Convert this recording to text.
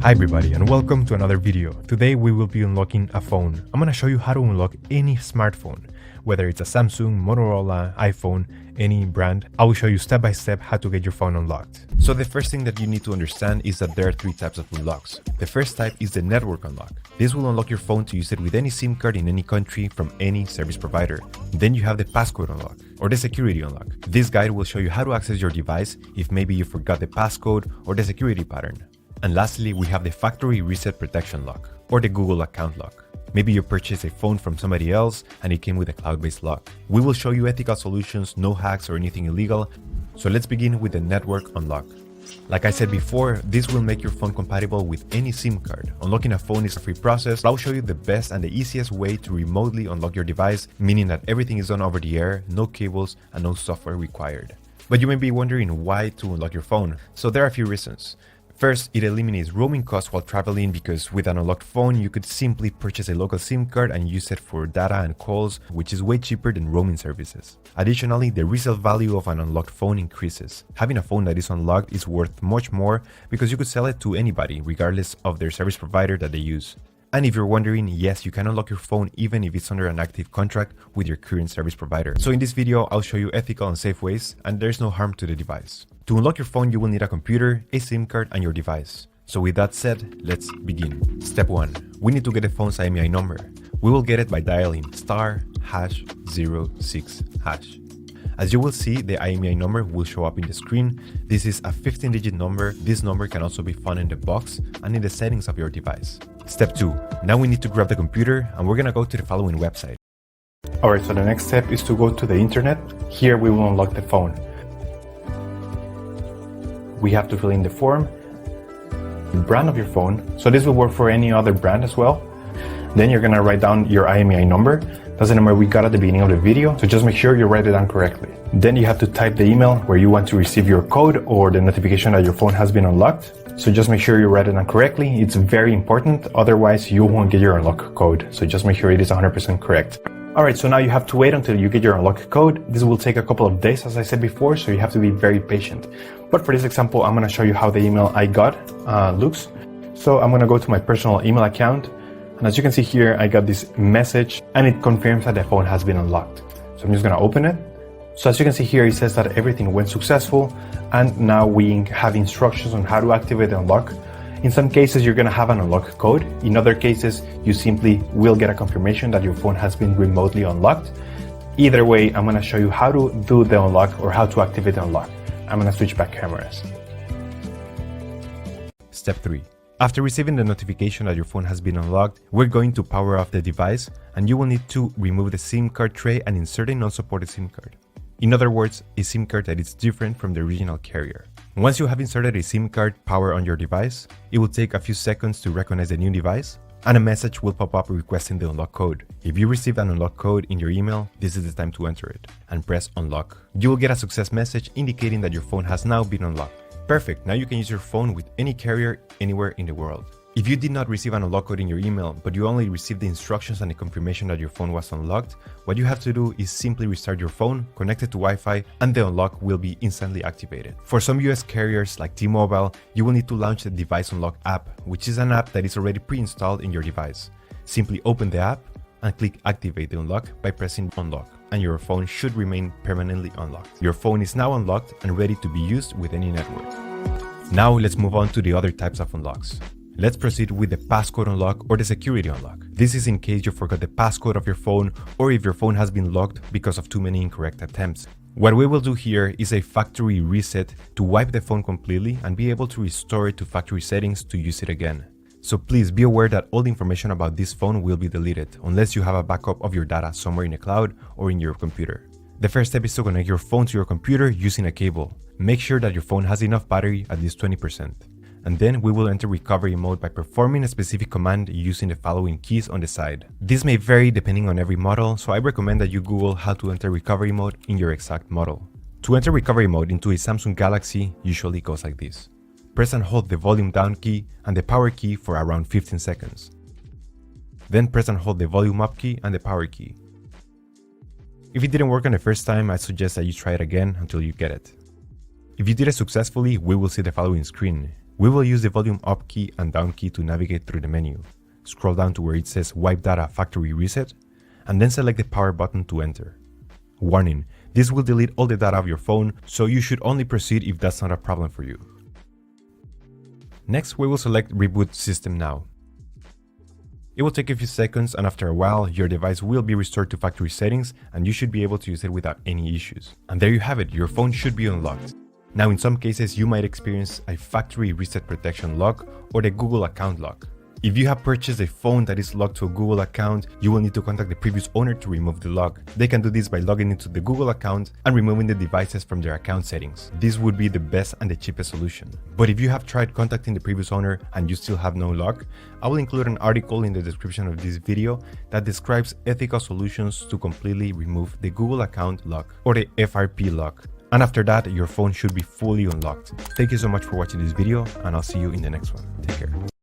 Hi everybody and welcome to another video. Today we will be unlocking a phone. I'm gonna show you how to unlock any smartphone, whether it's a Samsung, Motorola, iPhone, any brand. I will show you step by step how to get your phone unlocked. So the first thing that you need to understand is that there are three types of unlocks. The first type is the network unlock. This will unlock your phone to use it with any SIM card in any country from any service provider. Then you have the passcode unlock or the security unlock. This guide will show you how to access your device if maybe you forgot the passcode or the security pattern. And lastly, we have the factory reset protection lock or the Google account lock. Maybe you purchased a phone from somebody else and it came with a cloud-based lock. We will show you ethical solutions, no hacks or anything illegal. So let's begin with the network unlock. Like I said before, this will make your phone compatible with any SIM card. Unlocking a phone is a free process. I'll show you the best and the easiest way to remotely unlock your device, meaning that everything is done over the air, no cables and no software required. But you may be wondering why to unlock your phone. So there are a few reasons. First, it eliminates roaming costs while traveling because with an unlocked phone, you could simply purchase a local SIM card and use it for data and calls, which is way cheaper than roaming services. Additionally, the resale value of an unlocked phone increases. Having a phone that is unlocked is worth much more because you could sell it to anybody, regardless of their service provider that they use. And if you're wondering, yes, you can unlock your phone even if it's under an active contract with your current service provider. So in this video, I'll show you ethical and safe ways, and there's no harm to the device. To unlock your phone, you will need a computer, a SIM card, and your device. So with that said, let's begin. Step 1. We need to get the phone's IMEI number. We will get it by dialing *#06#. As you will see, the IMEI number will show up in the screen. This is a 15-digit number. This number can also be found in the box and in the settings of your device. Step 2. Now we need to grab the computer and we're gonna go to the following website. Alright, so the next step is to go to the internet. Here we will unlock the phone. We have to fill in the form, the brand of your phone. So this will work for any other brand as well. Then you're gonna write down your IMEI number. That's the number we got at the beginning of the video, so just make sure you write it down correctly. Then you have to type the email where you want to receive your code or the notification that your phone has been unlocked. So just make sure you write it down correctly. It's very important, otherwise you won't get your unlock code. So just make sure it is 100% correct. Alright, so now you have to wait until you get your unlock code. This will take a couple of days, as I said before, so you have to be very patient. But for this example, I'm gonna show you how the email I got looks. So I'm gonna go to my personal email account. And as you can see here, I got this message and it confirms that the phone has been unlocked. So I'm just gonna open it. So as you can see here, it says that everything went successful and now we have instructions on how to activate the unlock. In some cases, you're gonna have an unlock code. In other cases, you simply will get a confirmation that your phone has been remotely unlocked. Either way, I'm gonna show you how to do the unlock or how to activate the unlock. I'm gonna switch back cameras. Step 3. After receiving the notification that your phone has been unlocked, we're going to power off the device and you will need to remove the SIM card tray and insert a non-supported SIM card. In other words, a SIM card that is different from the original carrier. Once you have inserted a SIM card power on your device, it will take a few seconds to recognize the new device and a message will pop up requesting the unlock code. If you received an unlock code in your email, this is the time to enter it and press unlock. You will get a success message indicating that your phone has now been unlocked. Perfect, now you can use your phone with any carrier anywhere in the world. If you did not receive an unlock code in your email, but you only received the instructions and the confirmation that your phone was unlocked, what you have to do is simply restart your phone, connect it to Wi-Fi, and the unlock will be instantly activated. For some US carriers like T-Mobile, you will need to launch the Device Unlock app, which is an app that is already pre-installed in your device. Simply open the app and click Activate the Unlock by pressing Unlock, and your phone should remain permanently unlocked. Your phone is now unlocked and ready to be used with any network. Now let's move on to the other types of unlocks. Let's proceed with the passcode unlock or the security unlock. This is in case you forgot the passcode of your phone or if your phone has been locked because of too many incorrect attempts. What we will do here is a factory reset to wipe the phone completely and be able to restore it to factory settings to use it again. So please be aware that all the information about this phone will be deleted unless you have a backup of your data somewhere in the cloud or in your computer. The first step is to connect your phone to your computer using a cable. Make sure that your phone has enough battery, at least 20%. And then we will enter recovery mode by performing a specific command using the following keys on the side. This may vary depending on every model, so I recommend that you Google how to enter recovery mode in your exact model. To enter recovery mode into a Samsung Galaxy usually goes like this. Press and hold the volume down key and the power key for around 15 seconds. Then press and hold the volume up key and the power key. If it didn't work on the first time, I suggest that you try it again until you get it. If you did it successfully, we will see the following screen. We will use the volume up key and down key to navigate through the menu. Scroll down to where it says Wipe Data Factory Reset, and then select the power button to enter. Warning, this will delete all the data of your phone, so you should only proceed if that's not a problem for you. Next, we will select Reboot System Now. It will take a few seconds, and after a while, your device will be restored to factory settings and you should be able to use it without any issues. And there you have it, your phone should be unlocked. Now in some cases, you might experience a factory reset protection lock or the Google account lock. If you have purchased a phone that is locked to a Google account, you will need to contact the previous owner to remove the lock. They can do this by logging into the Google account and removing the devices from their account settings. This would be the best and the cheapest solution. But if you have tried contacting the previous owner and you still have no lock, I will include an article in the description of this video that describes ethical solutions to completely remove the Google account lock or the FRP lock. And after that, your phone should be fully unlocked. Thank you so much for watching this video, and I'll see you in the next one. Take care.